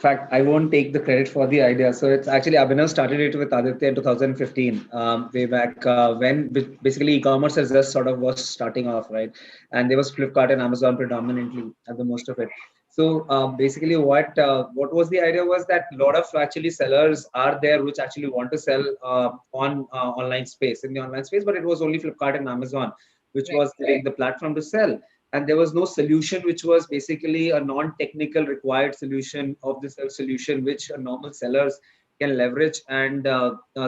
fact, I won't take the credit for the idea. So it's actually Abhinav started it with Aditya in 2015, way back when basically e-commerce has just sort of was starting off, right? And there was Flipkart and Amazon predominantly at the most of it. So basically, what was the idea was that a lot of actually sellers are there which actually want to sell on online space in the online space, but it was only Flipkart and Amazon which was giving the platform to sell, and there was no solution which was basically a non-technical required solution of the self solution which normal sellers can leverage and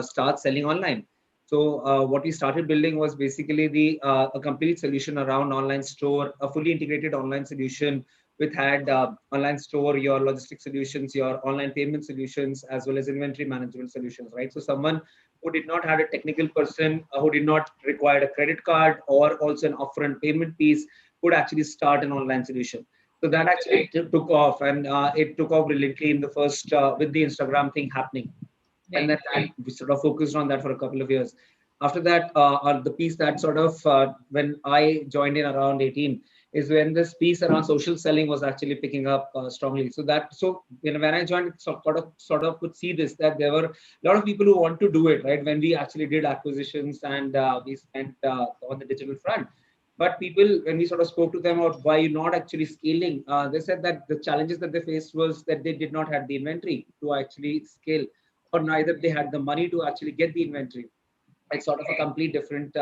start selling online. So what we started building was basically the a complete solution around online store, a fully integrated online solution which had online store, your logistic solutions, your online payment solutions, as well as inventory management solutions, right? So someone who did not have a technical person, who did not require a credit card or also an upfront payment piece, could actually start an online solution. So that actually took off, and it took off brilliantly in the first with the Instagram thing happening, and then we sort of focused on that for a couple of years. After that, the piece that sort of when I joined in around 18 is when this piece around social selling was actually picking up strongly. So when I joined, sort of could see this, that there were a lot of people who want to do it, right? When we actually did acquisitions and we spent on the digital front. But people, when we sort of spoke to them about why you're not actually scaling, they said that the challenges that they faced was that they did not have the inventory to actually scale, or neither they had the money to actually get the inventory. It's sort of a complete different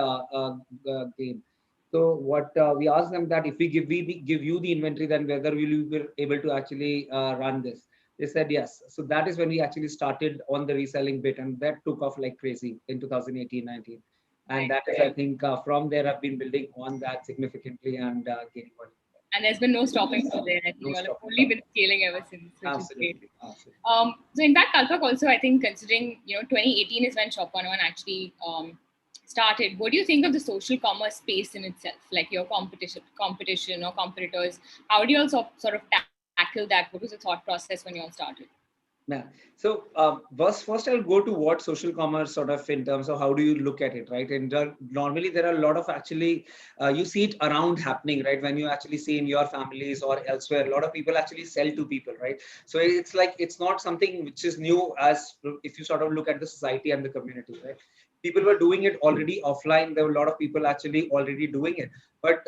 game. So what we asked them that if we give you the inventory, then whether will you be able to actually run this? They said yes. So that is when we actually started on the reselling bit, and that took off like crazy in 2018-19. And that is, I think, from there I've been building on that significantly and gaining money. And there's been no stopping from there. I think you all have only been scaling ever since, which Absolutely. is great. So in fact, Kalpak also, I think, considering 2018 is when Shop101 actually started. What do you think of the social commerce space in itself, like your competition or competitors? How do you also sort of tackle that? What was the thought process when you all started? Yeah. So first I'll go to what social commerce sort of in terms of how do you look at it, right? And normally there are a lot of actually, you see it around happening, right? When you actually see in your families or elsewhere, a lot of people actually sell to people, right? So it's like, it's not something which is new as if you sort of look at the society and the community, right? People were doing it already offline. There were a lot of people actually already doing it. But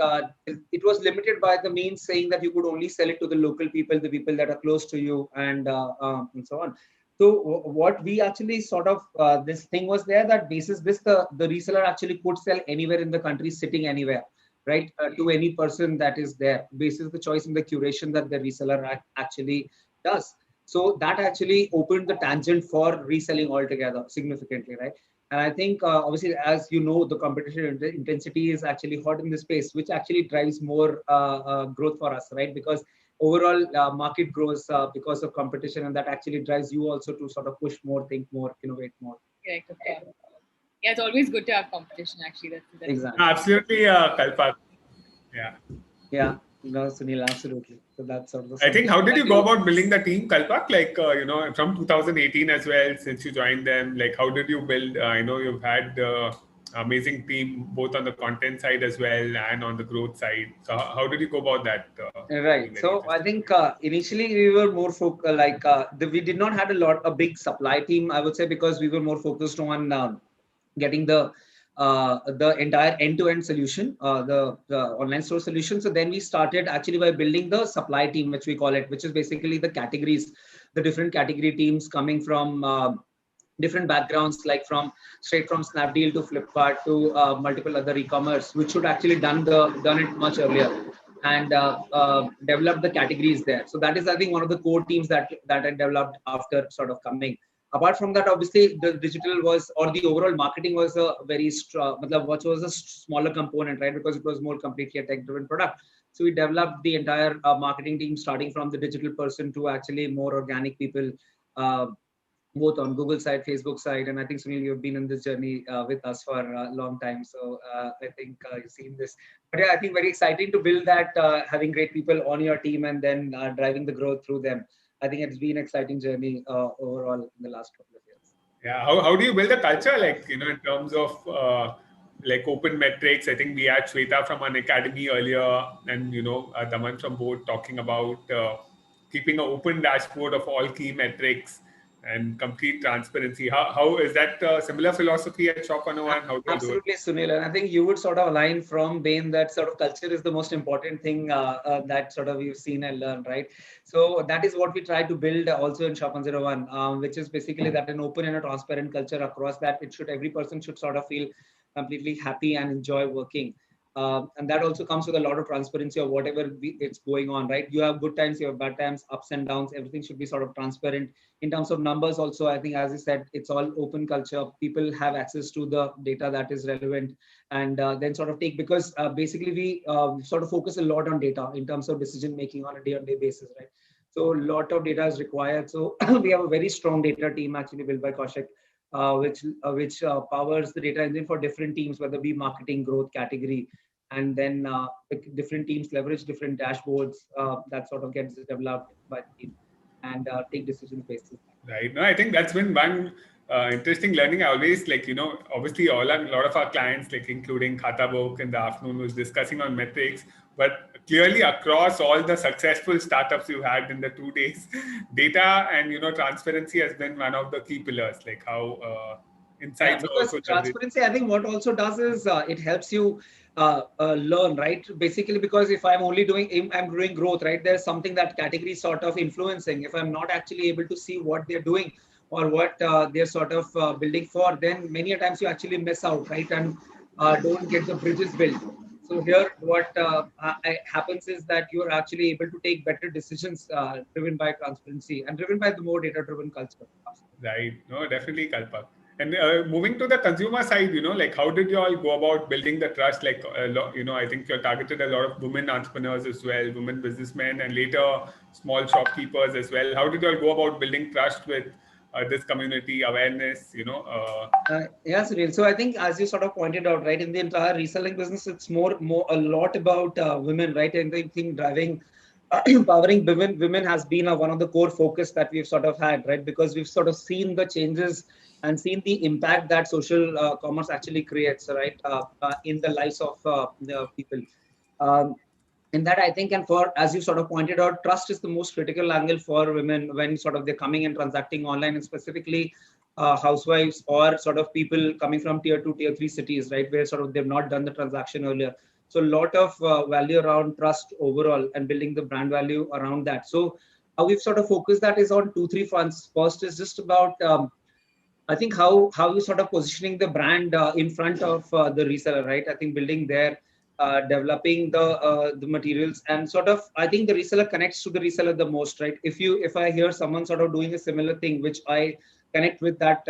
it was limited by the means saying that you could only sell it to the local people, the people that are close to you, and so on. So what we actually sort of, this thing was there that basis this, the reseller actually could sell anywhere in the country, sitting anywhere, right? To any person that is there, basis the choice and the curation that the reseller actually does. So that actually opened the tangent for reselling altogether significantly, right? And I think, obviously, as you know, the competition intensity is actually hot in this space, which actually drives more growth for us, right? Because overall market grows because of competition, and that actually drives you also to sort of push more, think more, innovate more. Correct. Okay. Yeah, it's always good to have competition, actually. That's exactly. Absolutely, Kalpak. Yeah. Yeah. No, Sunil, absolutely. So that's sort of. I think, how did you go about building the team, Kalpak? Like, from 2018 as well, since you joined them, like, how did you build? I know you've had amazing team, both on the content side as well and on the growth side. So how did you go about that? Right. So I think initially we were more we did not have a big supply team, I would say, because we were more focused on getting the entire end-to-end solution, the online store solution. So then we started actually by building the supply team, which we call it, which is basically the categories, the different category teams coming from different backgrounds, like straight from Snapdeal to Flipkart to multiple other e-commerce, which should actually done it much earlier, and develop the categories there. So that is, I think, one of the core teams that I developed after sort of coming. Apart from that, obviously, the digital was, or the overall marketing was a very strong, what was a smaller component, right? Because it was more completely a tech-driven product. So we developed the entire marketing team, starting from the digital person to actually more organic people, both on Google side, Facebook side. And I think, Sunil, you've been in this journey with us for a long time. So I think you've seen this. But yeah, I think very exciting to build that, having great people on your team and then driving the growth through them. I think it's been an exciting journey overall in the last couple of years. Yeah. How do you build a culture, like, in terms of like open metrics? I think we had Shweta from an academy earlier, and Daman from both talking about keeping an open dashboard of all key metrics and complete transparency. How is that a similar philosophy at Shop101? How do you do it? Absolutely, Sunil. And I think you would sort of align from Bain that sort of culture is the most important thing that sort of you've seen and learned, right? So that is what we try to build also in Shop101, which is basically that an open and a transparent culture across that. Every person should sort of feel completely happy and enjoy working. And that also comes with a lot of transparency of whatever it's going on, right? You have good times, you have bad times, ups and downs. Everything should be sort of transparent. In terms of numbers also, I think, as I said, it's all open culture. People have access to the data that is relevant, and then sort of because basically we sort of focus a lot on data in terms of decision making on a day-on-day basis, right? So a lot of data is required. So we have a very strong data team actually built by Kaushik, which powers the data engine for different teams, whether it be marketing, growth, category, and then different teams leverage different dashboards that sort of gets developed by the team and take decisions based on that. Right. No, I think that's been one interesting learning. I always obviously a lot of our clients, including Khata Book in the afternoon, was discussing on metrics, but clearly across all the successful startups you had in the 2 days, data and, transparency has been one of the key pillars, like how insights because also transparency, I think what also does is it helps you learn, right? Basically, because if I'm doing growth, right? There's something that category sort of influencing. If I'm not actually able to see what they're doing or what they're sort of building for, then many a times you actually miss out, right? And don't get the bridges built. So here, what happens is that you are actually able to take better decisions driven by transparency and driven by the more data-driven culture. Right. No, definitely, Kalpak. And moving to the consumer side, how did you all go about building the trust? I think you're targeted a lot of women entrepreneurs as well, women businessmen, and later small shopkeepers as well. How did you all go about building trust with this community awareness? Yes, Sunil. So I think, as you sort of pointed out, right, in the entire reselling business, it's a lot about women, right? And I think driving, empowering women has been one of the core focus that we've sort of had, right? Because we've sort of seen the changes and seen the impact that social commerce actually creates, right, in the lives of the people. Um, in that, I think, and for, as you sort of pointed out, trust is the most critical angle for women when sort of they're coming and transacting online, and specifically housewives or sort of people coming from tier 2, tier 3 cities, right, where sort of they've not done the transaction earlier. So a lot of value around trust overall and building the brand value around that. So how we've sort of focused that is on 2-3 fronts. First is just about I think how you sort of positioning the brand in front of the reseller, right? I think building there, developing the materials, and sort of I think the reseller connects to the reseller the most, right? If I hear someone sort of doing a similar thing, which I connect with that,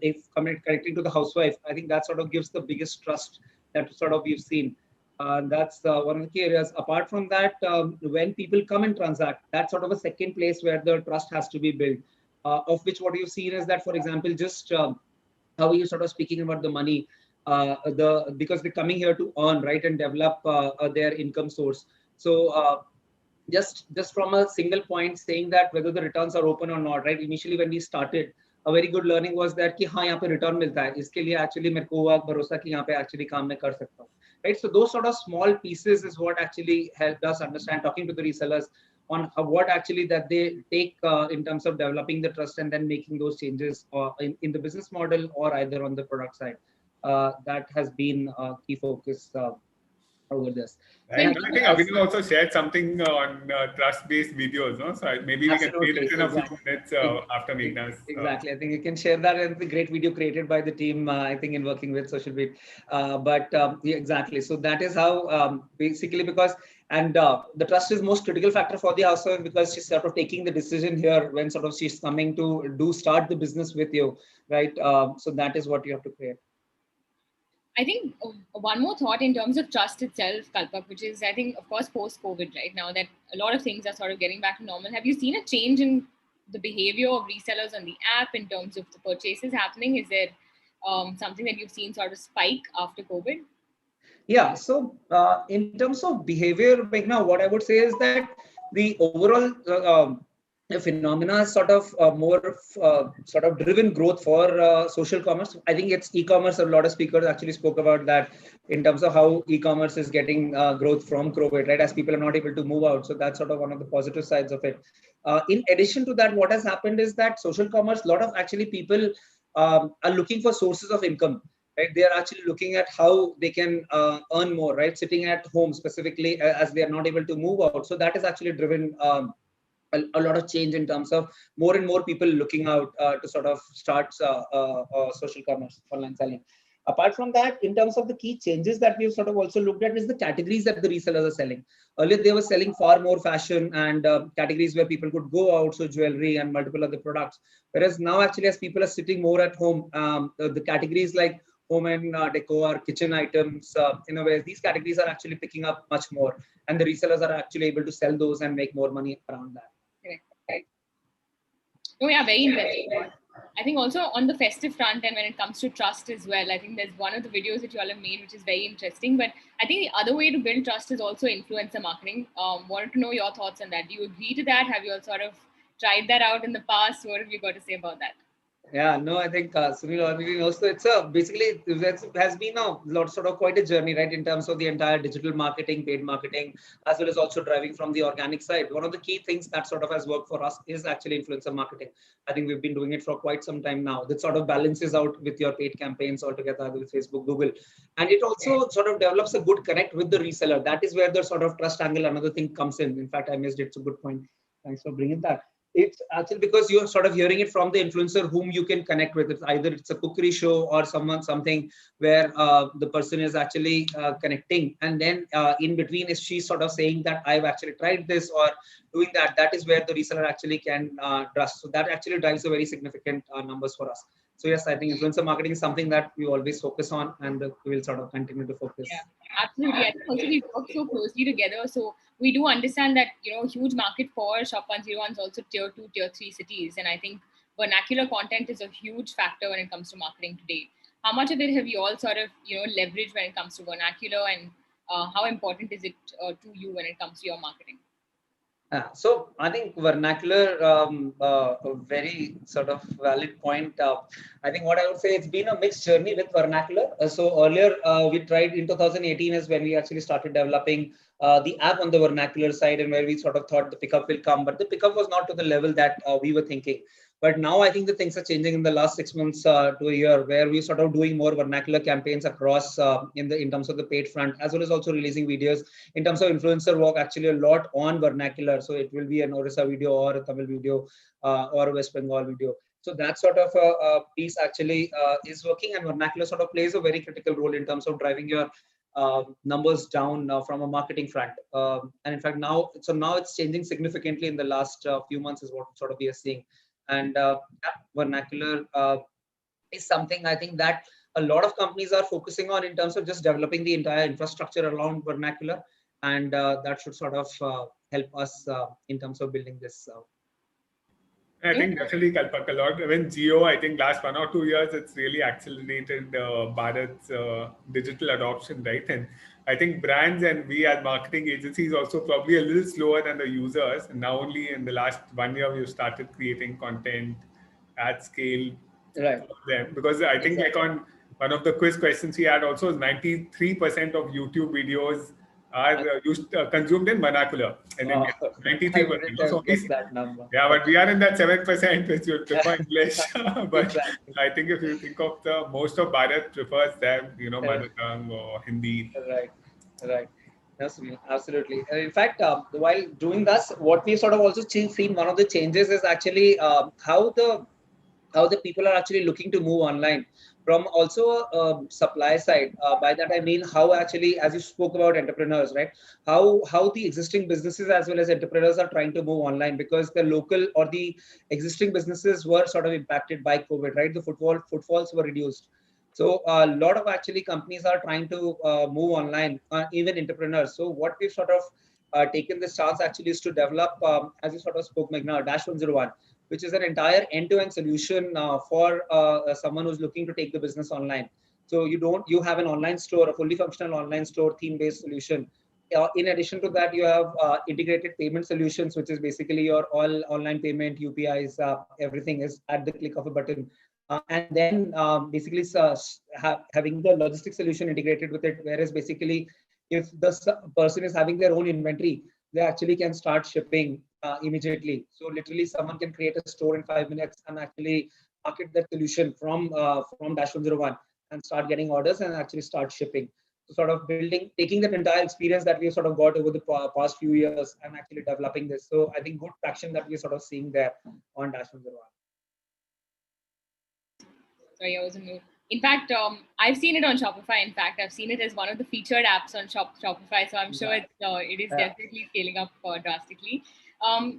if connecting to the housewife, I think that sort of gives the biggest trust that sort of we've seen. That's one of the key areas. Apart from that, when people come and transact, that's sort of a second place where the trust has to be built. Of which what you've seen is that, for example, just how you're sort of speaking about the money, because they're coming here to earn, right, and develop their income source. So just from a single point saying that whether the returns are open or not, right? Initially, when we started, a very good learning was that कि हाँ यहाँ पे return मिलता है, इसके लिए actually मेरे को हुआ भरोसा कि यहाँ पे actually काम मैं कर सकता हूँ, right? So those sort of small pieces is what actually helped us understand, talking to the resellers on what actually that they take in terms of developing the trust and then making those changes in the business model or either on the product side. That has been a key focus over this. Right. I think Abhinav also shared something on trust-based videos, no? So maybe we can play that in a few minutes after Meghna's. Exactly. I think you can share that. It's a great video created by the team, I think, in working with Social Beat. Yeah, exactly. So that is how basically and the trust is most critical factor for the housewife because she's sort of taking the decision here when sort of she's coming to start the business with you, right? So that is what you have to create. I think one more thought in terms of trust itself, Kalpak, which is, I think, of course, post-COVID, right? Now that a lot of things are sort of getting back to normal, have you seen a change in the behavior of resellers on the app in terms of the purchases happening? Is there something that you've seen sort of spike after COVID? Yeah. So in terms of behavior, Meghna, what I would say is that the overall phenomena is sort of more sort of driven growth for social commerce. I think it's e-commerce. A lot of speakers actually spoke about that in terms of how e-commerce is getting growth from COVID, right? As people are not able to move out. So that's sort of one of the positive sides of it. In addition to that, what has happened is that social commerce, a lot of actually people are looking for sources of income. Right, they are actually looking at how they can earn more, right? Sitting at home specifically, as they are not able to move out. So that is actually driven a lot of change in terms of more and more people looking out to sort of start social commerce, online selling. Apart from that, in terms of the key changes that we've sort of also looked at is the categories that the resellers are selling. Earlier, they were selling far more fashion and categories where people could go out, so jewelry and multiple other products. Whereas now, actually, as people are sitting more at home, the categories like home and decor, kitchen items, in a way, these categories are actually picking up much more, and the resellers are actually able to sell those and make more money around that. Right. Oh yeah, very interesting. I think also on the festive front and when it comes to trust as well, I think there's one of the videos that you all have made which is very interesting. But I think the other way to build trust is also influencer marketing. Wanted to know your thoughts on that. Do you agree to that? Have you all sort of tried that out in the past? What have you got to say about that? Yeah, no, I think Sunil already knows. So it's basically it has been a lot sort of quite a journey, right, in terms of the entire digital marketing, paid marketing, as well as also driving from the organic side. One of the key things that sort of has worked for us is actually influencer marketing. I think we've been doing it for quite some time now. That sort of balances out with your paid campaigns altogether with Facebook, Google, and it also sort of develops a good connect with the reseller. That is where the sort of trust angle, another thing comes in. In fact, I missed it. It's a good point. Thanks for bringing that. It's actually because you're sort of hearing it from the influencer whom you can connect with. It's either it's a cookery show or something where the person is actually connecting, and then in between is she sort of saying that I've actually tried this or doing that. That is where the reseller actually can trust. So that actually drives a very significant numbers for us. So yes, I think influencer marketing is something that we always focus on, and we will sort of continue to focus. Yeah, absolutely. I think also we work so closely together, so we do understand that huge market for Shop101 is also tier 2, tier 3 cities, and I think vernacular content is a huge factor when it comes to marketing today. How much of it have you all sort of leveraged when it comes to vernacular, and how important is it to you when it comes to your marketing? So I think vernacular, a very sort of valid point. I think what I would say, it's been a mixed journey with vernacular. So earlier we tried in 2018 is when we actually started developing the app on the vernacular side, and where we sort of thought the pickup will come, but the pickup was not to the level that we were thinking. But now I think the things are changing in the last 6 months to a year, where we're sort of doing more vernacular campaigns across in terms of the paid front, as well as also releasing videos. In terms of influencer work, actually a lot on vernacular. So it will be an Orissa video or a Tamil video or a West Bengal video. So that sort of a piece actually is working, and vernacular sort of plays a very critical role in terms of driving your numbers down from a marketing front. And in fact, now it's changing significantly in the last few months is what sort of we are seeing. And vernacular is something I think that a lot of companies are focusing on in terms of just developing the entire infrastructure around vernacular, and that should sort of help us in terms of building this. I think definitely Kalpak a lot. When Geo, I think last 1 or 2 years, it's really accelerated Bharat's digital adoption, right? And I think brands and we as marketing agencies also probably a little slower than the users. And now only in the last 1 year, we've started creating content at scale Right. for them. Because I think like on one of the quiz questions we had also, 93% of YouTube videos are consumed in vernacular in India. 93%. So that number. Yeah, but we are in that 7% which would prefer English. But Exactly. I think if you think of the most of Bharat prefers them, mother tongue or Hindi. Right. Yes, absolutely. In fact, while doing this, what we sort of also seen one of the changes is actually how the people are actually looking to move online from also a supply side. By that I mean how actually, as you spoke about entrepreneurs, right? How the existing businesses as well as entrepreneurs are trying to move online, because the local or the existing businesses were sort of impacted by COVID, right? The footfalls were reduced. So a lot of actually companies are trying to move online, even entrepreneurs. So what we've sort of taken this chance actually is to develop, as you sort of spoke, Meghna, Dash101, which is an entire end-to-end solution for someone who's looking to take the business online. So you have an online store, a fully functional online store, theme-based solution, in addition to that, you have integrated payment solutions, which is basically your all online payment, UPIs, everything is at the click of a button. And then basically having the logistics solution integrated with it, whereas basically if the person is having their own inventory, they actually can start shipping immediately. So literally someone can create a store in 5 minutes and actually market that solution from Dash101 and start getting orders and actually start shipping. So sort of taking that entire experience that we've sort of got over the past few years and actually developing this. So I think good traction that we're sort of seeing there on Dash101. Sorry, I was on mute. In fact, I've seen it on Shopify. In fact, I've seen it as one of the featured apps on Shopify. So I'm sure it is definitely scaling up drastically.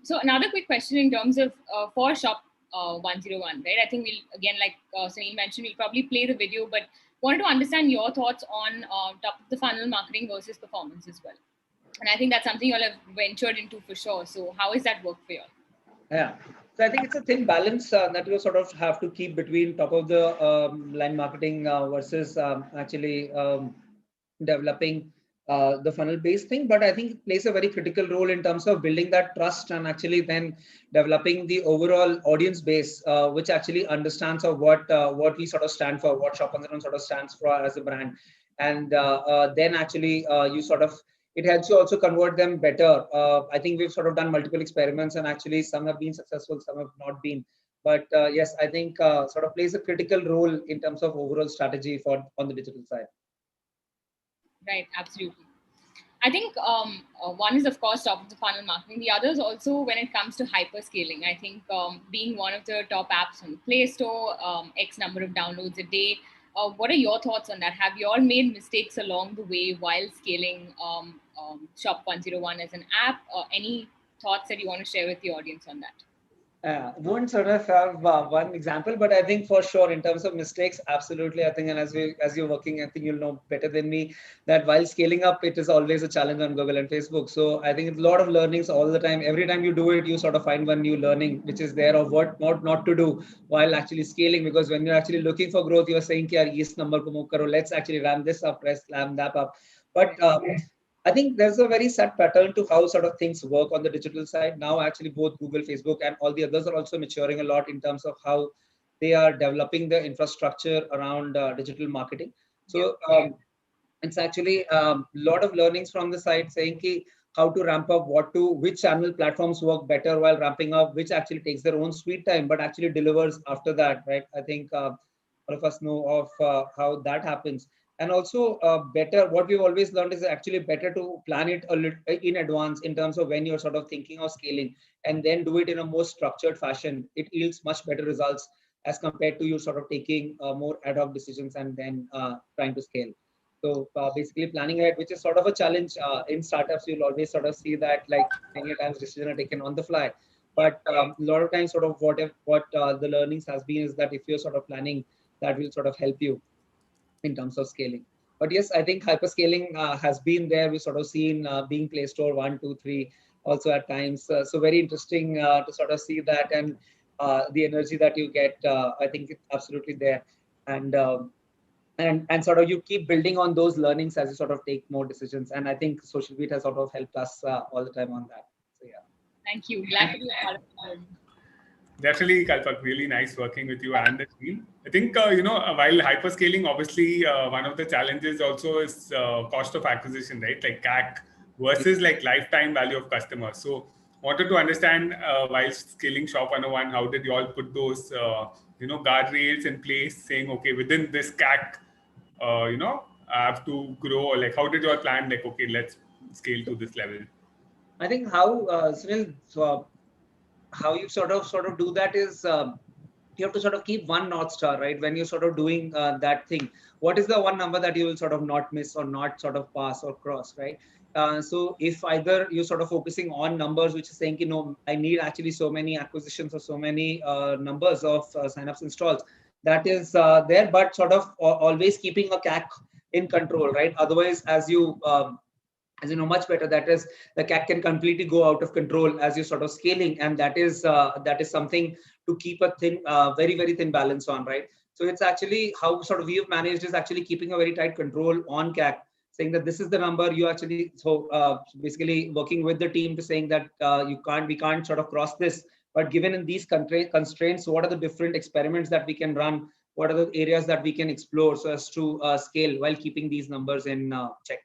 So another quick question in terms of for Shop101, right? I think we'll, again, like Sunil mentioned, we'll probably play the video, but wanted to understand your thoughts on top of the funnel marketing versus performance as well. And I think that's something you all have ventured into for sure. So how is that work for you all? Yeah. So I think it's a thin balance that you sort of have to keep between top of the line marketing versus actually developing the funnel based thing. But I think it plays a very critical role in terms of building that trust and actually then developing the overall audience base, which actually understands of what we sort of stand for, what Shop101 sort of stands for as a brand. And then actually you sort of, it helps you also convert them better. I think we've sort of done multiple experiments and actually some have been successful, some have not been. But yes, I think sort of plays a critical role in terms of overall strategy on the digital side. Right, absolutely. I think one is, of course, top of the funnel marketing. The other is also when it comes to hyperscaling. I think being one of the top apps on the Play Store, X number of downloads a day. What are your thoughts on that? Have you all made mistakes along the way while scaling Shop101 as an app? Any thoughts that you want to share with the audience on that? Wouldn't sort of have one example, but I think for sure in terms of mistakes, absolutely. I think, and as you're working, I think you'll know better than me that while scaling up, it is always a challenge on Google and Facebook. So I think it's a lot of learnings all the time. Every time you do it, you sort of find one new learning, which is there of what not to do while actually scaling. Because when you're actually looking for growth, you're saying, "Yes, number ko move karo. Let's actually ramp this up, ramp that up." But I think there's a very set pattern to how sort of things work on the digital side. Now, actually, both Google, Facebook, and all the others are also maturing a lot in terms of how they are developing the infrastructure around digital marketing. So it's actually a lot of learnings from the side saying how to ramp up, which channel platforms work better while ramping up, which actually takes their own sweet time, but actually delivers after that, right? I think all of us know of how that happens. And also better, what we've always learned is actually better to plan it a little in advance in terms of when you're sort of thinking of scaling and then do it in a more structured fashion. It yields much better results as compared to you sort of taking more ad hoc decisions and then trying to scale. So basically planning ahead, which is sort of a challenge in startups, you'll always sort of see that like many times decisions are taken on the fly. But a lot of times sort of what the learnings has been is that if you're sort of planning, that will sort of help you in terms of scaling. But yes, I think hyperscaling has been there. We've sort of seen being Play Store 1, 2, 3 also at times. So very interesting to sort of see that and the energy that you get. I think it's absolutely there. And sort of you keep building on those learnings as you sort of take more decisions. And I think Social Beat has sort of helped us all the time on that. So yeah. Thank you. Glad to be a part of the journey. Definitely, Kalpak, really nice working with you and the team. I think, while hyperscaling, obviously, one of the challenges also is cost of acquisition, right? Like CAC versus like lifetime value of customers. So wanted to understand while scaling Shop101, how did you all put those, guardrails in place saying, okay, within this CAC, I have to grow, like how did you all plan, like, okay, let's scale to this level? I think how, Sunil, how you sort of do that is you have to sort of keep one North Star, right? When you're sort of doing that thing, what is the one number that you will sort of not miss or not sort of pass or cross, right? So if either you're sort of focusing on numbers, which is saying, I need actually so many acquisitions or so many numbers of signups installs, that is there, but sort of always keeping a CAC in control, right? Otherwise, as you know much better, that is the CAC can completely go out of control as you're sort of scaling, and that is something to keep a thin, very very thin balance on, right? So it's actually how sort of we've managed is actually keeping a very tight control on CAC, saying that this is the number you actually, so basically working with the team to saying that we can't sort of cross this, but given in these constraints, what are the different experiments that we can run? What are the areas that we can explore so as to scale while keeping these numbers in check?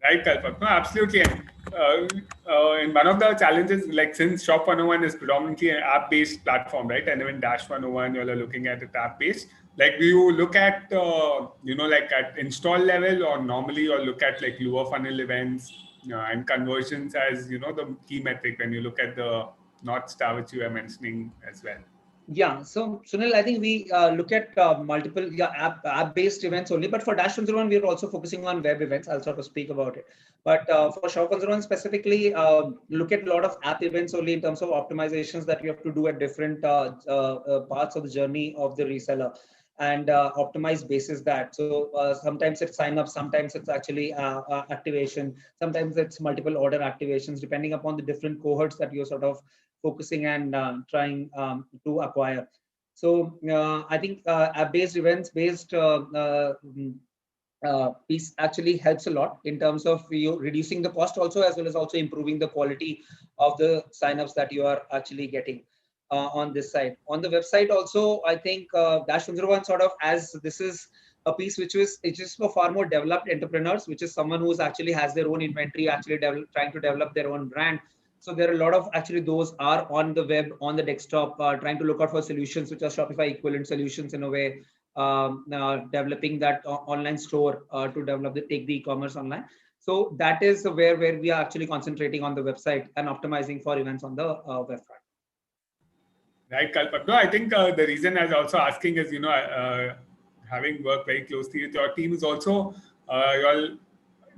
Right, Kalpak. No, absolutely. And one of the challenges, like since Shop101 is predominantly an app-based platform, right? And even Dash101, you all are looking at it app-based. Like, do you look at, like at install level, or normally you look at like lower funnel events and conversions as, the key metric when you look at the North Star, which you were mentioning as well? Yeah, so Sunil, I think we look at multiple app-based events only, but for Dash101, we are also focusing on web events. I'll sort of speak about it. But for Shop101 specifically, look at a lot of app events only in terms of optimizations that you have to do at different parts of the journey of the reseller, and optimize basis that. So sometimes it's sign up, sometimes it's actually activation, sometimes it's multiple order activations, depending upon the different cohorts that you're sort of focusing and trying to acquire. So I think app-based events-based piece actually helps a lot in terms of you reducing the cost also, as well as also improving the quality of the signups that you are actually getting on this side. On the website also, I think Dash101 sort of, as this is a piece which is for far more developed entrepreneurs, which is someone who's actually has their own inventory, actually trying to develop their own brand. So there are a lot of actually those are on the web, on the desktop, trying to look out for solutions which are Shopify equivalent solutions in a way, developing that online store to take the e-commerce online. So that is where we are actually concentrating on the website and optimizing for events on the web front. Right, Kalpak. No, I think the reason I was also asking is, having worked very closely with your team is also your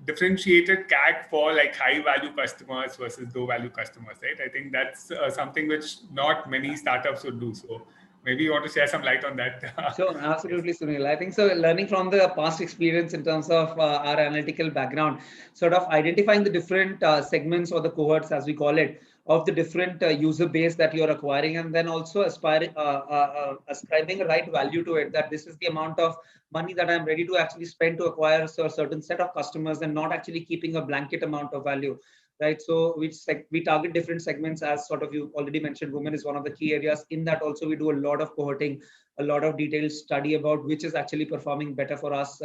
differentiated CAC for like high value customers versus low value customers, right? I think that's something which not many startups would do. So maybe you want to share some light on that. Sure, absolutely, Sunil. I think so. Learning from the past experience in terms of our analytical background, sort of identifying the different segments or the cohorts, as we call it, of the different user base that you're acquiring, and then also ascribing a right value to it, that this is the amount of money that I'm ready to actually spend to acquire a certain set of customers, and not actually keeping a blanket amount of value. Right, so we target different segments, as sort of you already mentioned. Women is one of the key areas. In that also, we do a lot of cohorting, a lot of detailed study about which is actually performing better for us,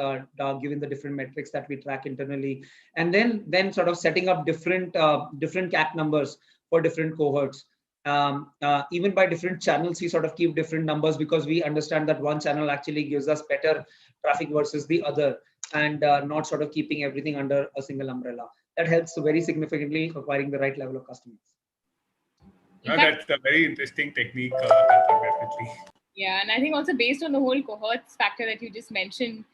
given the different metrics that we track internally, and then sort of setting up different CAC numbers for different cohorts. Even by different channels, we sort of keep different numbers, because we understand that one channel actually gives us better traffic versus the other, and not sort of keeping everything under a single umbrella. That helps very significantly acquiring the right level of customers. No, that's a very interesting technique, definitely. Yeah, and I think also based on the whole cohorts factor that you just mentioned,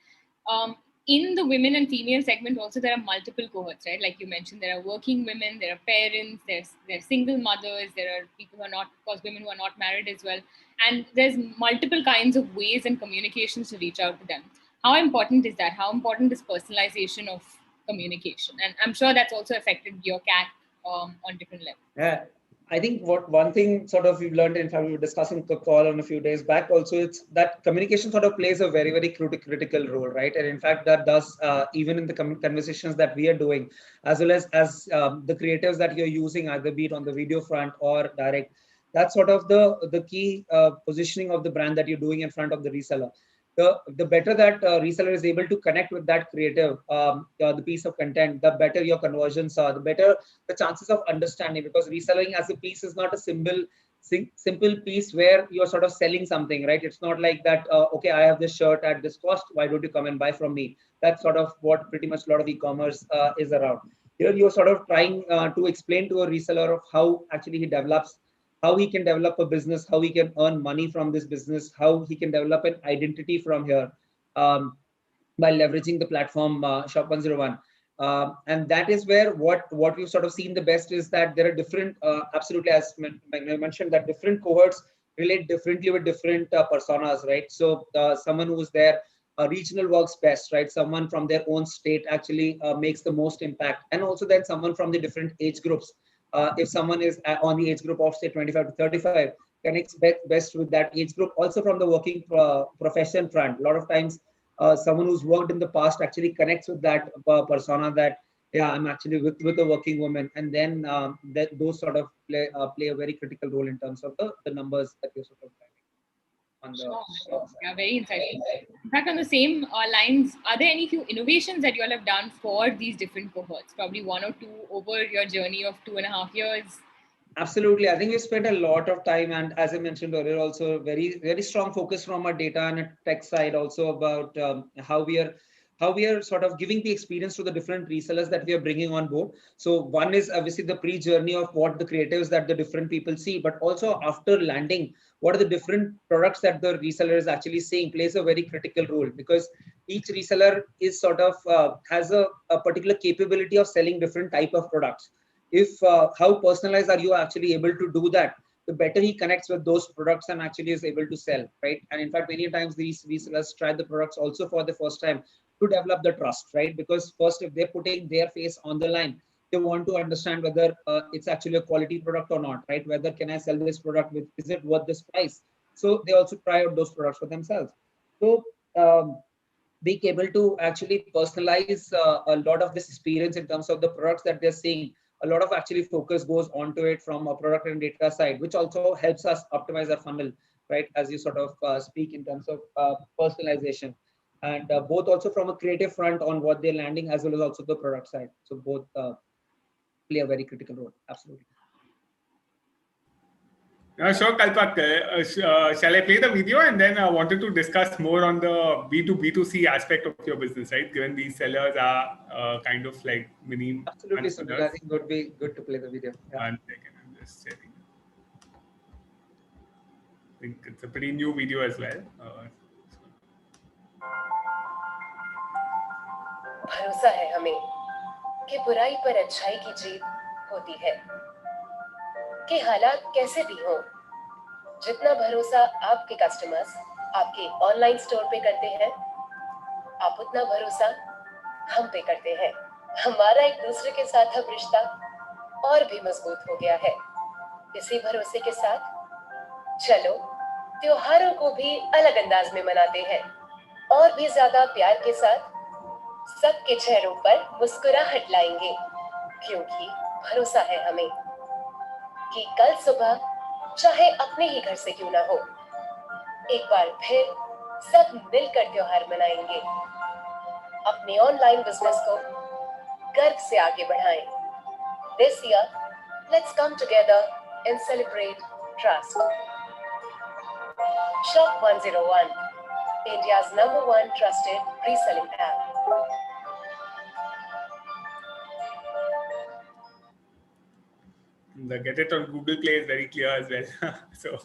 in the women and female segment also there are multiple cohorts, right? Like you mentioned, there are working women, there are parents, there are single mothers, there are people who are not, of course, women who are not married as well. And there's multiple kinds of ways and communications to reach out to them. How important is that? How important is personalization of communication? And I'm sure that's also affected your CAC on different levels. Yeah. I think one thing sort of we've learned, in fact, we were discussing the call on a few days back also, it's that communication sort of plays a very, very critical role, right? And in fact, that does, even in the conversations that we are doing, as well as the creatives that you're using, either be it on the video front or direct, that's sort of the key positioning of the brand that you're doing in front of the reseller. The better that reseller is able to connect with that creative, the piece of content, the better your conversions are, the better the chances of understanding, because reselling as a piece is not a simple piece where you're sort of selling something, right? It's not like that, okay, I have this shirt at this cost, why don't you come and buy from me? That's sort of what pretty much a lot of e-commerce is around. Here you're sort of trying to explain to a reseller of how actually he develops, how he can develop a business, how he can earn money from this business, how he can develop an identity from here, by leveraging the platform Shop101. And that is where what we've sort of seen the best is that there are different, absolutely, as I mentioned, that different cohorts relate differently with different personas, right? So someone who's there, regional works best, right? Someone from their own state actually makes the most impact. And also then someone from the different age groups. If someone is on the age group of say 25 to 35, connects best with that age group. Also from the working profession front, a lot of times someone who's worked in the past actually connects with that persona, that yeah, I'm actually with a working woman, and then that those sort of play a very critical role in terms of the numbers that you're sort of driving on the Sure. Yeah, very insightful. In fact, on the same lines, are there any few innovations that you all have done for these different cohorts? Probably one or two over your journey of 2.5 years. Absolutely. I think we spent a lot of time, and as I mentioned earlier, also very strong focus from our data and tech side also about how we are sort of giving the experience to the different resellers that we are bringing on board. So one is obviously the pre-journey of what the creatives that the different people see, but also after landing, what are the different products that the reseller is actually seeing plays a very critical role, because each reseller is sort of has a particular capability of selling different type of products. If how personalized are you actually able to do that, the better he connects with those products and actually is able to sell, right? And in fact, many times these resellers try the products also for the first time to develop the trust, right? Because first, if they're putting their face on the line, they want to understand whether it's actually a quality product or not, right? Whether can I sell this product with, is it worth this price? So they also try out those products for themselves. So being able to actually personalize a lot of this experience in terms of the products that they're seeing, a lot of actually focus goes onto it from a product and data side, which also helps us optimize our funnel, right? As you sort of speak in terms of personalization, and both also from a creative front on what they're landing, as well as also the product side. So both play a very critical role. Absolutely. Sure, Kalpak. Shall I play the video, and then I wanted to discuss more on the B2B2C aspect of your business, right? Given these sellers are kind of like mini Absolutely, Sunil. I entrepreneurs. think it would be good to play the video. Yeah. 1 second, I'm just checking. I think it's a pretty new video as well. भरोसा है हमें कि बुराई पर अच्छाई की जीत होती है, कि हालात कैसे भी हों, जितना भरोसा आपके कस्टमर्स आपके ऑनलाइन स्टोर पे करते हैं, आप उतना भरोसा हम पे करते हैं। हमारा एक दूसरे के साथ अब रिश्ता और भी मजबूत हो गया है। इसी भरोसे के साथ चलो त्योहारों को भी अलग अंदाज में मनाते हैं, और भी ज्यादा प्यार के साथ सबके चेहरों पर मुस्कुराहट लाएंगे, क्योंकि भरोसा है हमें कि कल सुबह चाहे अपने ही घर से क्यों ना हो, एक बार फिर सब मिलकर त्योहार मनाएंगे। अपने ऑनलाइन बिजनेस को गर्व से आगे बढ़ाएं। This year, let's come together and celebrate trust. Shop101, India's #1 trusted reselling app. The get it on Google Play is very clear as well. So,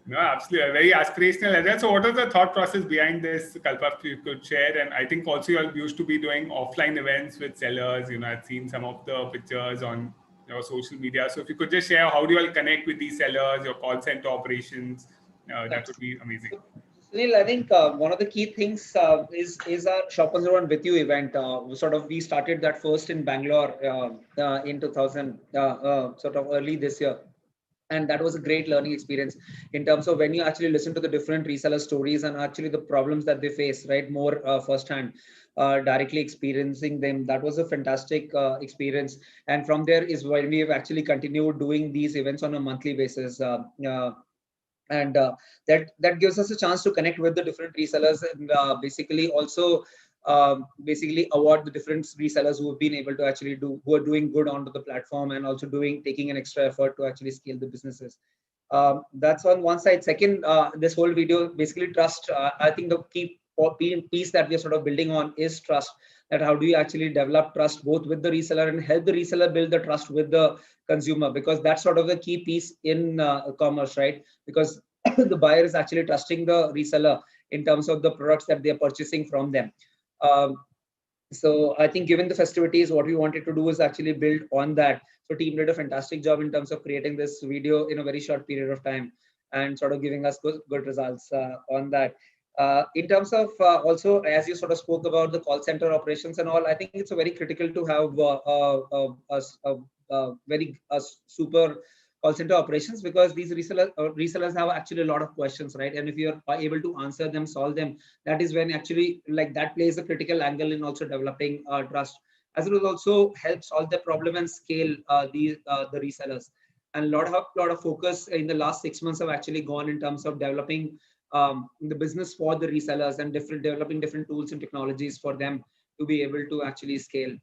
no, absolutely very aspirational as well. So, what was the thought process behind this, Kalpak, if you could share? And I think also you all used to be doing offline events with sellers. You know, I've seen some of the pictures on your social media. So, if you could just share, how do you all connect with these sellers, your call center operations? That would be amazing. Sunil, I think one of the key things is our Shop101 with you event. We started that first in Bangalore in 2000, sort of early this year. And that was a great learning experience in terms of when you actually listen to the different reseller stories and actually the problems that they face, right? More firsthand, directly experiencing them. That was a fantastic experience. And from there is when we have actually continued doing these events on a monthly basis. And that gives us a chance to connect with the different resellers and basically also basically award the different resellers who have been able to actually who are doing good onto the platform and also taking an extra effort to actually scale the businesses. That's on one side. Second, this whole video basically trust. I think the key piece that we are sort of building on is trust. That how do you actually develop trust both with the reseller and help the reseller build the trust with the consumer, because that's sort of the key piece in commerce, right? Because the buyer is actually trusting the reseller in terms of the products that they're purchasing from them. So I think given the festivities, what we wanted to do is actually build on that. So team did a fantastic job in terms of creating this video in a very short period of time and sort of giving us good results on that. In terms of also, as you sort of spoke about the call center operations and all, I think it's a very critical to have a super call center operations, because these resellers have actually a lot of questions, right? And if you're able to answer them, solve them, that is when actually like that plays a critical angle in also developing trust, as it will also help solve the problem and scale the resellers. And a lot of focus in the last 6 months have actually gone in terms of developing the business for the resellers and developing different tools and technologies for them to be able to actually scale.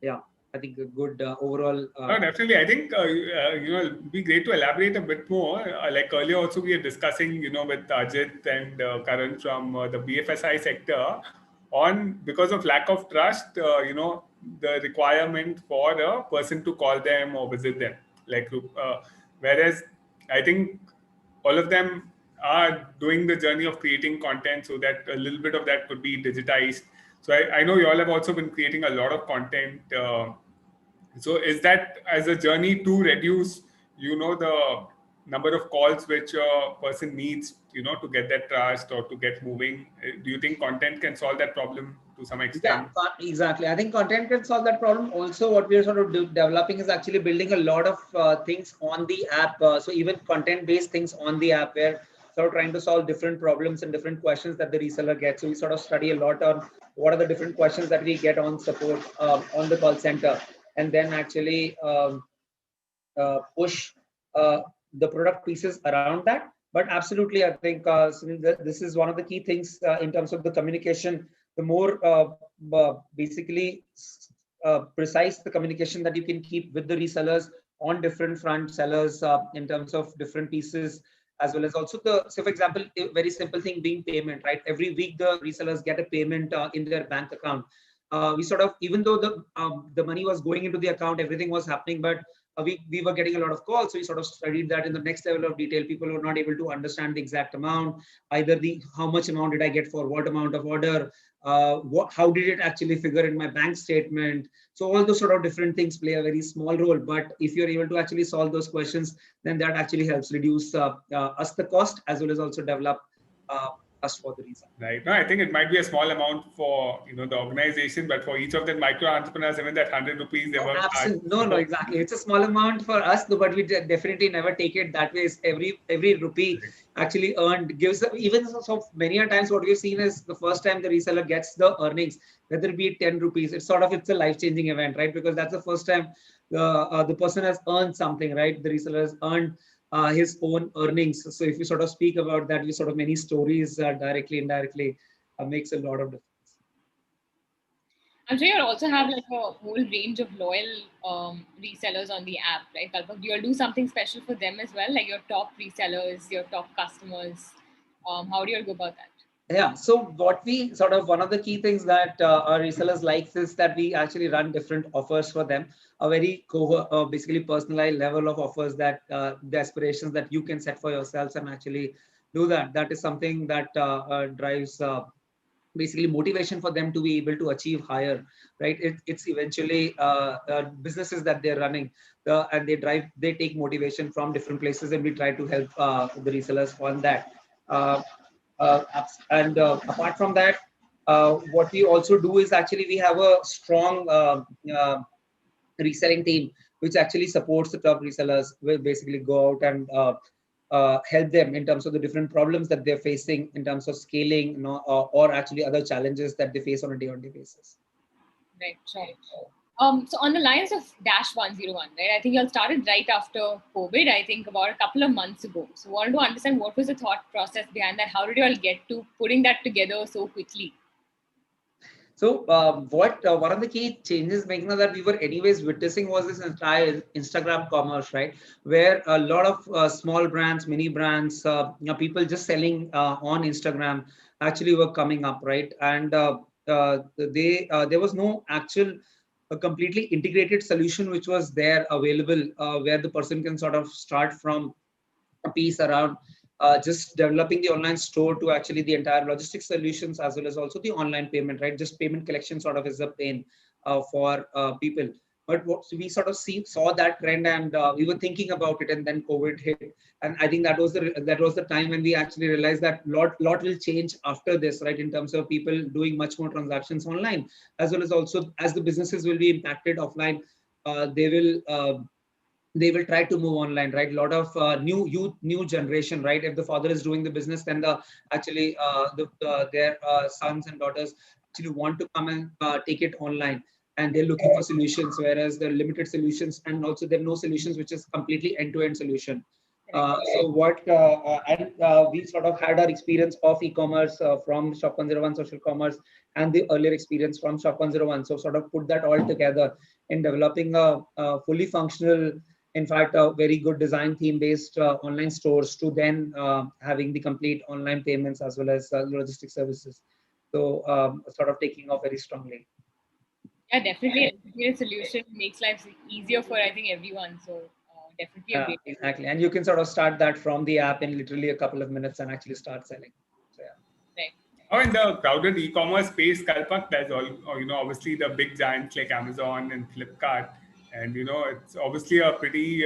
Yeah, I think a good overall. No, definitely. I think it'd be great to elaborate a bit more. Like earlier, also we are discussing, with Chhajed and Karan from the BFSI sector on, because of lack of trust, the requirement for a person to call them or visit them. Like, whereas I think all of them are doing the journey of creating content so that a little bit of that could be digitized. So I know you all have also been creating a lot of content. So is that as a journey to reduce, the number of calls which a person needs, to get that trust or to get moving? Do you think content can solve that problem to some extent? Yeah, exactly. I think content can solve that problem. Also, what we are sort of developing is actually building a lot of things on the app. So even content-based things on the app, where sort of trying to solve different problems and different questions that the reseller gets. So we sort of study a lot on what are the different questions that we get on support on the call center, and then actually push the product pieces around that. But absolutely, I think Sunil, this is one of the key things in terms of the communication. The more basically precise the communication that you can keep with the resellers on different front sellers in terms of different pieces, as well as also so for example, a very simple thing being payment, right? Every week the resellers get a payment in their bank account. We sort of, even though the money was going into the account, everything was happening, but we were getting a lot of calls. So we sort of studied that in the next level of detail. People were not able to understand the exact amount, either how much amount did I get for what amount of order, how did it actually figure in my bank statement. So all those sort of different things play a very small role, but if you're able to actually solve those questions, then that actually helps reduce us the cost, as well as also develop us for the reason. Right. No, I think it might be a small amount for the organization, but for each of the micro entrepreneurs, even that 100 rupees they work hard. No, exactly. It's a small amount for us, but we definitely never take it that way. Every rupee actually earned gives, even so many a times what we've seen is the first time the reseller gets the earnings, whether it be 10 rupees, it's a life-changing event, right? Because that's the first time the person has earned something, right? The reseller has earned his own earnings. So if you sort of speak about that, we sort of many stories directly, indirectly makes a lot of difference. I'm sure you also have like a whole range of loyal resellers on the app, right, Kalpak? Do you do something special for them as well, like your top resellers, your top customers? How do you go about that? Yeah, so what we sort of, one of the key things that our resellers likes is that we actually run different offers for them, a very basically personalized level of offers, that the aspirations that you can set for yourselves and actually do that. That is something that drives basically motivation for them to be able to achieve higher, right? It's eventually businesses that they're running, and they take motivation from different places, and we try to help the resellers on that. And apart from that, what we also do is actually we have a strong reselling team which actually supports the top resellers. We basically go out and help them in terms of the different problems that they're facing in terms of scaling, or actually other challenges that they face on a day-on-day basis. Right, sure. So on the lines of Dash 101, right? I think you all started right after COVID, I think about a couple of months ago. So I wanted to understand what was the thought process behind that? How did you all get to putting that together so quickly? So one of the key changes making that we were anyways witnessing was this entire Instagram commerce, right? Where a lot of small brands, mini brands, people just selling on Instagram actually were coming up, right? And there was no actual a completely integrated solution which was there available, where the person can sort of start from a piece around just developing the online store to actually the entire logistics solutions, as well as also the online payment, right? Just payment collection sort of is a pain for people. But what we sort of saw that trend, and we were thinking about it, and then COVID hit, and I think that was the time when we actually realized that lot will change after this, right? In terms of people doing much more transactions online, as well as also as the businesses will be impacted offline, they will they will try to move online, right? A lot of new generation, right? If the father is doing the business, then their sons and daughters actually want to come and take it online, and they're looking for solutions, whereas there are limited solutions, and also there are no solutions which is completely end-to-end solution. We sort of had our experience of e-commerce from Shop101 social commerce, and the earlier experience from Shop101. So sort of put that all together in developing a fully functional, in fact, a very good design theme-based online stores, to then having the complete online payments as well as logistic services. So sort of taking off very strongly. Yeah, definitely. A solution makes life easier for, I think, everyone. So definitely a great idea. Exactly. And you can sort of start that from the app in literally a couple of minutes and actually start selling. So yeah. Right. Oh, in the crowded e-commerce space, Kalpak, there's obviously the big giants like Amazon and Flipkart, and it's obviously a pretty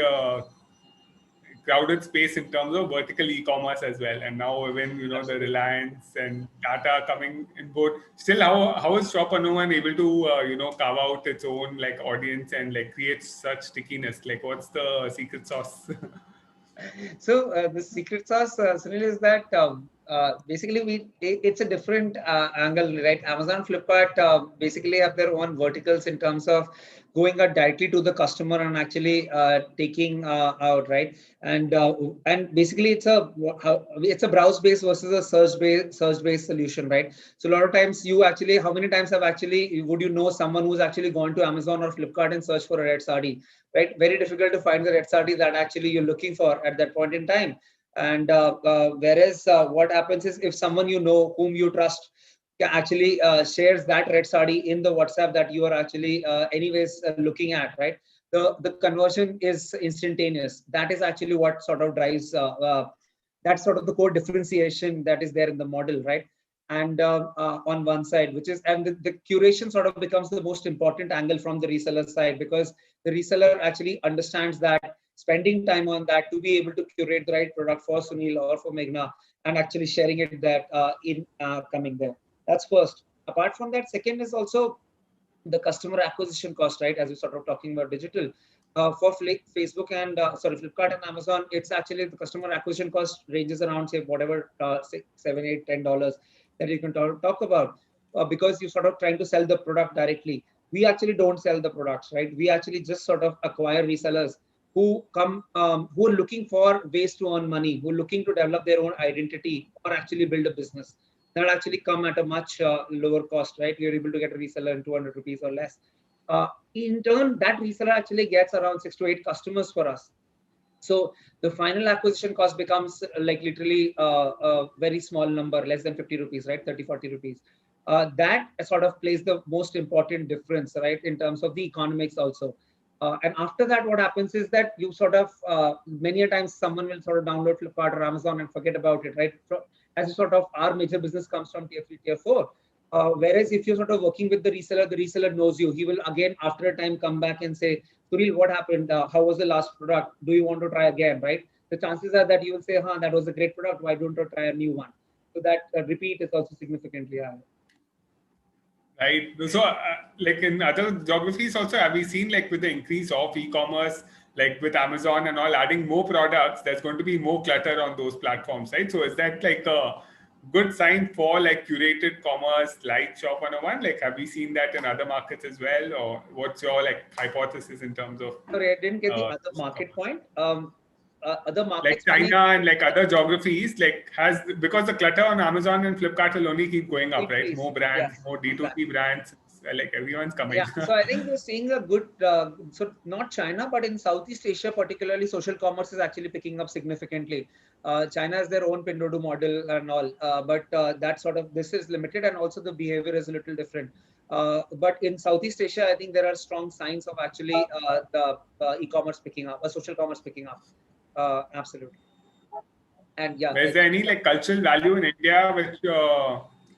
crowded space in terms of vertical e-commerce as well. And now when the Reliance and Tata are coming in board, still how is Shop101 able to carve out its own like audience and like create such stickiness? Like what's the secret sauce? So the secret sauce, Sunil, is that basically it's a different angle, right? Amazon, Flipkart basically have their own verticals in terms of going out directly to the customer and actually taking out, right? And basically it's a browse based versus a search based solution, right? So a lot of times how many times would you know someone who's actually gone to Amazon or Flipkart and search for a red saree? Right, very difficult to find the red saree that actually you're looking for at that point in time. And whereas what happens is, if someone whom you trust actually shares that red saree in the WhatsApp that you are actually anyways looking at, right? The conversion is instantaneous. That is actually what sort of drives that's sort of the core differentiation that is there in the model, right? And on one side, and the curation sort of becomes the most important angle from the reseller side, because the reseller actually understands that spending time on that to be able to curate the right product for Sunil or for Meghna and actually sharing it that in coming there. That's first. Apart from that, second is also the customer acquisition cost, right? As we're sort of talking about digital. For Facebook and Flipkart and Amazon, it's actually the customer acquisition cost ranges around, say, whatever, $6, $7, $8, $10 that you can talk about, because you're sort of trying to sell the product directly. We actually don't sell the products, right? We actually just sort of acquire resellers who come, who are looking for ways to earn money, who are looking to develop their own identity or actually build a business. That actually come at a much lower cost, right? You're able to get a reseller in 200 rupees or less. In turn, that reseller actually gets around 6 to 8 customers for us. So the final acquisition cost becomes like literally a very small number, less than 50 rupees, right? 30, 40 rupees. That sort of plays the most important difference, right? In terms of the economics also. And after that, what happens is that you sort of, many a times someone will sort of download Flipkart or Amazon and forget about it, right? As sort of our major business comes from tier 3, tier 4. Whereas if you're sort of working with the reseller knows you. He will again, after a time, come back and say, Sunil, what happened? How was the last product? Do you want to try again, right? The chances are that you will say, that was a great product. Why don't you try a new one? So that repeat is also significantly higher. Right. So, like in other geographies also, have we seen like with the increase of e-commerce, like with Amazon and all adding more products, there's going to be more clutter on those platforms, right? So is that like a good sign for like curated commerce like Shop101? Like, have we seen that in other markets as well? Or what's your like hypothesis in terms of? Sorry, I didn't get the other market point. Other markets like China and like other geographies, like because the clutter on Amazon and Flipkart will only keep going up, right? More brands, more D2C exactly. Brands, like everyone's coming. Yeah, so I think we're seeing a good, so not China, but in Southeast Asia, particularly, social commerce is actually picking up significantly. China has their own Pinduoduo model and all, but that sort of, this is limited, and also the behavior is a little different. But in Southeast Asia, I think there are strong signs of actually the e-commerce picking up, social commerce picking up. Absolutely. And yeah. Is there any like cultural value in India which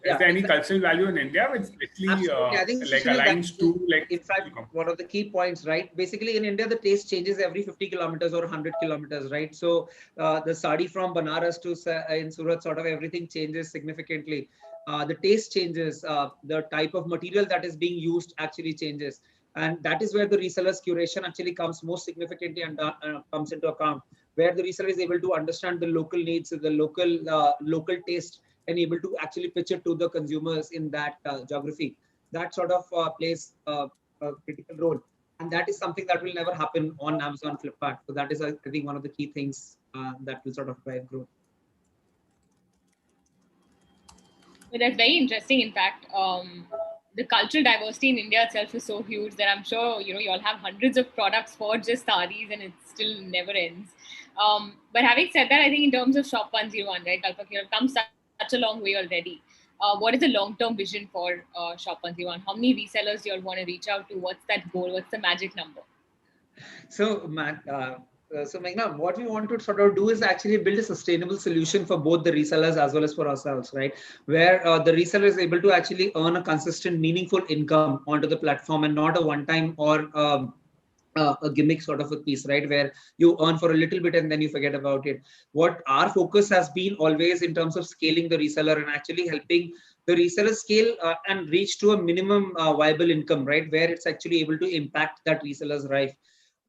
is there any cultural value in India which actually I think like aligns to like? In fact, one of the key points, right? Basically, in India, the taste changes every 50 kilometers or 100 kilometers, right? So the sari from Banaras to in Surat, sort of everything changes significantly. The taste changes. The type of material that is being used actually changes. And that is where the reseller's curation actually comes most significantly and comes into account, where the reseller is able to understand the local needs, the local taste, and able to actually pitch it to the consumers in that geography. That sort of plays a critical role. And that is something that will never happen on Amazon, Flipkart. So that is, I think, one of the key things that will sort of drive growth. But that's very interesting. In fact, the cultural diversity in India itself is so huge that I'm sure you all have hundreds of products for just sarees, and it still never ends. But having said that, I think in terms of Shop101, right, Kalpak, you have come such a long way already. What is the long-term vision for Shop101? How many resellers you all want to reach out to? What's that goal? What's the magic number? So, Matt, so Meghna, what we want to sort of do is actually build a sustainable solution for both the resellers as well as for ourselves, right? Where the reseller is able to actually earn a consistent, meaningful income onto the platform and not a one-time or a gimmick sort of a piece, right? Where you earn for a little bit and then you forget about it. What our focus has been always in terms of scaling the reseller and actually helping the reseller scale and reach to a minimum viable income, right? Where it's actually able to impact that reseller's life.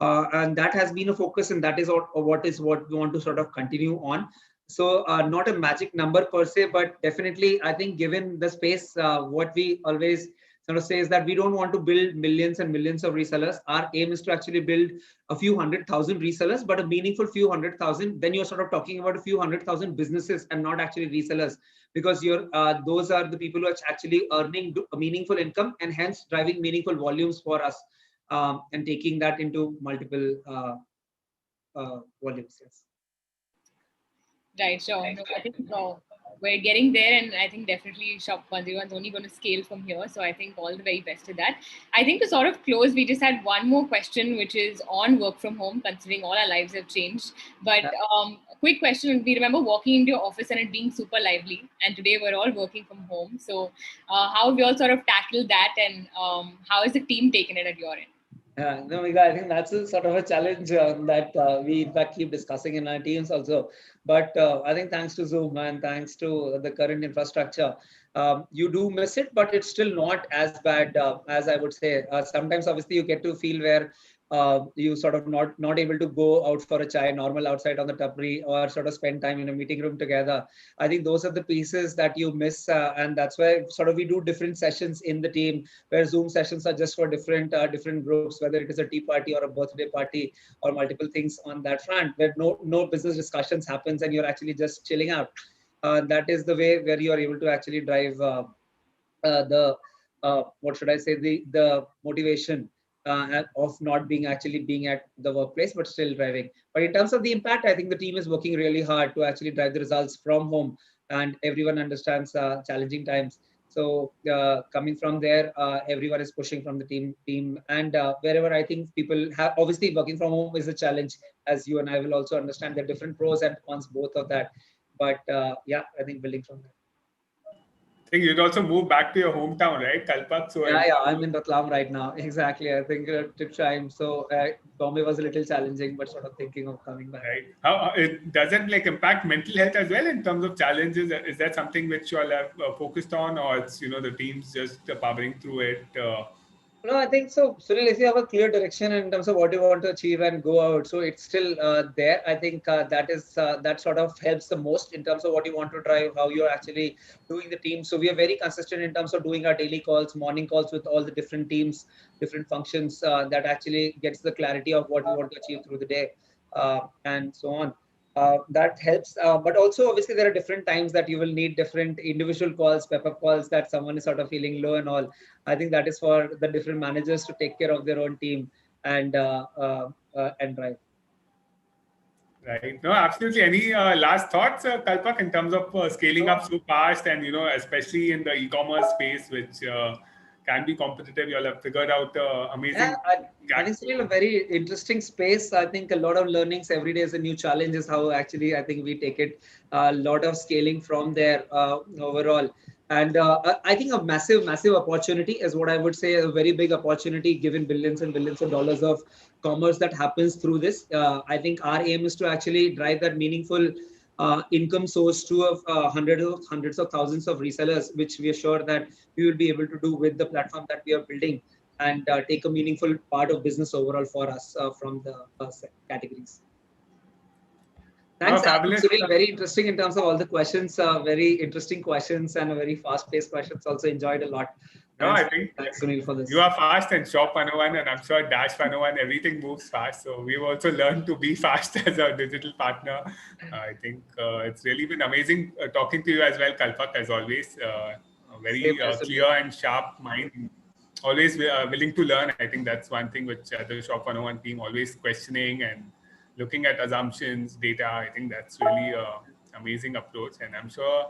And that has been a focus, and that is what we want to sort of continue on. So not a magic number per se, but definitely I think given the space, what we always sort of say is that we don't want to build millions and millions of resellers. Our aim is to actually build a few 100,000 resellers, but a meaningful few 100,000. Then you're sort of talking about a few 100,000 businesses and not actually resellers, because those are the people who are actually earning a meaningful income and hence driving meaningful volumes for us. And taking that into multiple volumes. Yes. Right, sure. No, I think we're getting there, and I think definitely Shop101 is only going to scale from here. So I think all the very best to that. I think to sort of close, we just had one more question, which is on work from home, considering all our lives have changed. But a quick question: we remember walking into your office and it being super lively, and today we're all working from home. So how have you all sort of tackled that, and how has the team taken it at your end? No, I think that's a sort of a challenge that we in fact keep discussing in our teams also. But I think thanks to Zoom and thanks to the current infrastructure, you do miss it, but it's still not as bad as I would say. Sometimes, obviously, you get to feel where you sort of not able to go out for a chai normal outside on the tapri or sort of spend time in a meeting room together. I think those are the pieces that you miss, and that's why sort of we do different sessions in the team, where Zoom sessions are just for different groups, whether it is a tea party or a birthday party or multiple things on that front, where no business discussions happens and you're actually just chilling out. That is the way where you are able to actually drive the what should I say, the motivation of not being at the workplace, but still driving. But in terms of the impact, I think the team is working really hard to actually drive the results from home, and everyone understands challenging times. So coming from there, everyone is pushing from the team, and wherever I think people have, obviously working from home is a challenge, as you and I will also understand the different pros and cons both of that. But yeah, I think building from there. I think you'd also move back to your hometown, right, Kalpak? So yeah, I'm in Ratlam right now. Exactly. I think trip time. So Bombay was a little challenging, but sort of thinking of coming back. Right. How it doesn't like impact mental health as well in terms of challenges? Is that something which you all have focused on, or it's the team's just powering through it? No, I think so. Sunil, if you have a clear direction in terms of what you want to achieve and go out, so it's still there. I think that sort of helps the most in terms of what you want to drive, how you're actually doing the team. So we are very consistent in terms of doing our daily calls, morning calls with all the different teams, different functions that actually gets the clarity of what we want to achieve through the day and so on. That helps, but also obviously there are different times that you will need different individual calls, pep-up calls that someone is sort of feeling low and all. I think that is for the different managers to take care of their own team and drive. Right. No, absolutely. Any last thoughts, Kalpak, in terms of scaling up so fast, and especially in the e-commerce space, which can be competitive? You all have figured out amazing. Yeah, I think it's still a very interesting space. I think a lot of learnings every day is a new challenge. Is how actually I think we take it. A lot of scaling from there overall. And I think a massive opportunity is what I would say, a very big opportunity given billions and billions of dollars of commerce that happens through this. I think our aim is to actually drive that meaningful income source to hundreds of thousands of resellers, which we are sure that we will be able to do with the platform that we are building. and take a meaningful part of business overall for us from the categories. Thanks, fabulous. Sunil. Very interesting in terms of all the questions. Very interesting questions and a very fast-paced questions. Also enjoyed a lot. Thanks, I think thanks, Sunil, for this. You are fast and Shop101, and I'm sure Dash101, everything moves fast. So we've also learned to be fast as a digital partner. I think it's really been amazing talking to you as well, Kalpak, as always. A very clear and sharp mind. Always willing to learn. I think that's one thing which the Shop101 team always questioning and looking at assumptions, data. I think that's really an amazing approach. And I'm sure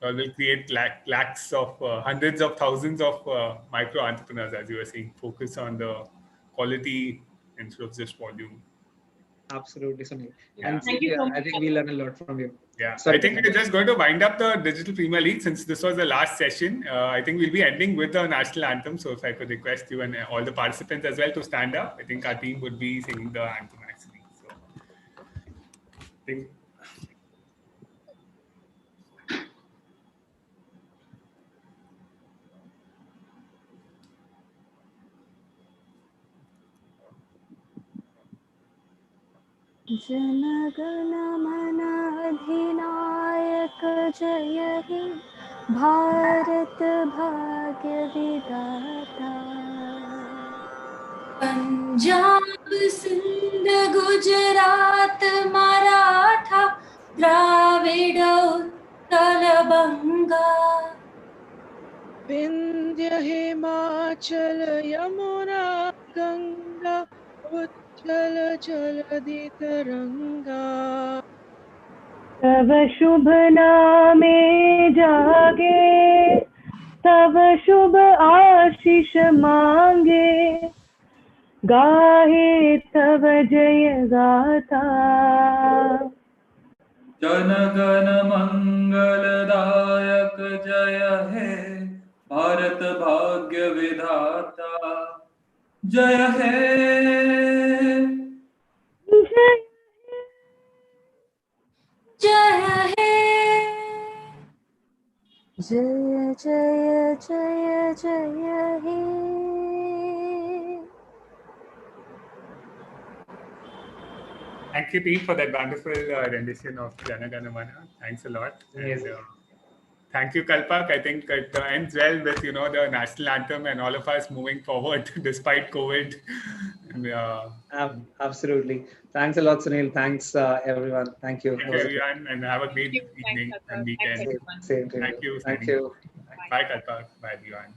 will create lakhs of hundreds of thousands of micro entrepreneurs, as you were saying, focus on the quality instead of just volume. Absolutely, Sunil. Yeah. And Thank you so much. I think we learned a lot from you. Yeah, I think we're just going to wind up the Digital Premier League since this was the last session. I think we'll be ending with the national anthem. So if I could request you and all the participants as well to stand up, I think our team would be singing the anthem actually. So I think. Jana Gana मन अधिनायक जय हे भारत भाग्य विधाता पंजाब सिंध गुजरात मराठा द्राविड उत्कल बंगा विंध्य हिमाचल यमुना गंगा उच्चल जलधि तरंगा तव शुभ नामे जागे तव शुभ आशीष मांगे गाहे तव जय गाथा जन गण मंगलदायक जय हे भारत भाग्य विधाता जय हे जय हे जय जय जय जय हे Thank you, team, for that wonderful rendition of Jana Gana Mana. Thanks a lot. And, thank you, Kalpak. I think it ends well with the national anthem and all of us moving forward despite COVID. And, absolutely. Thanks a lot, Sunil. Thanks, everyone. Thank you. Thank you, everyone, and have a great evening and weekend. Same to you. Thank you. Thank you. Bye, Kalpak. Bye, everyone.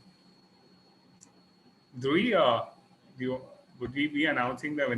Dhruvi, would we be announcing the winner?